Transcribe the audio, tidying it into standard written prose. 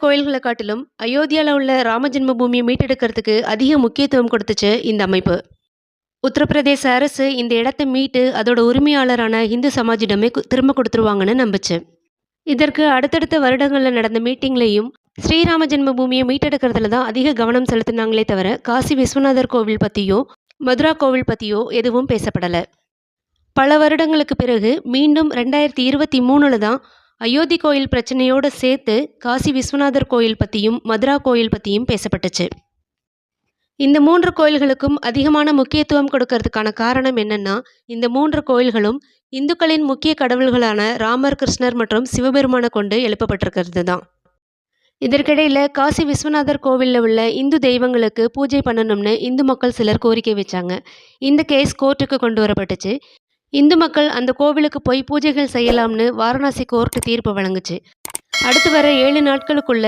கோயில்கள காட்டிலும் அயோத்தியால உள்ள ராம ஜென்ம பூமிய மீட்டெடுக்கிறதுக்கு அதிக முக்கியத்துவம் கொடுத்துச்சு இந்த அமைப்பு. உத்தரப்பிரதேச அரசு இந்த இடத்த மீட்டு அதோட உரிமையாளரான இந்து சமாஜிடமே திரும்ப குடுத்துருவாங்கன்னு நம்புச்சு. இதற்கு அடுத்தடுத்த வருடங்கள்ல நடந்த மீட்டிங்லயும் ஸ்ரீராம ஜென்ம பூமிய மீட்டெடுக்கிறதுல தான் அதிக கவனம் செலுத்துனாங்களே தவிர, காசி விஸ்வநாதர் கோவில் பத்தியோ, மதுரா கோவில் பத்தியோ எதுவும் பேசப்படல. பல வருடங்களுக்கு பிறகு மீண்டும் 2023ல தான் அயோத்தி கோயில் பிரச்சனையோட சேர்த்து காசி விஸ்வநாதர் கோயில் பத்தியும், மதுரா கோயில் பத்தியும் பேசப்பட்டுச்சு. இந்த 3 கோயில்களுக்கும் அதிகமான முக்கியத்துவம் கொடுக்கறதுக்கான காரணம் என்னன்னா, இந்த 3 கோயில்களும் இந்துக்களின் முக்கிய கடவுள்களான ராமர், கிருஷ்ணர் மற்றும் சிவபெருமான கொண்டு எழுப்பப்பட்டிருக்கிறது தான். இதற்கிடையில காசி விஸ்வநாதர் கோவில்ல உள்ள இந்து தெய்வங்களுக்கு பூஜை பண்ணணும்னு இந்து மக்கள் சிலர் கோரிக்கை வச்சாங்க. இந்த கேஸ் கோர்ட்டுக்கு கொண்டு வரப்பட்டுச்சு. இந்து மக்கள் அந்த கோவிலுக்கு போய் பூஜைகள் செய்யலாம்னு வாரணாசி கோர்ட் தீர்ப்பு வழங்குச்சு. அடுத்து வர 7 நாட்களுக்குள்ள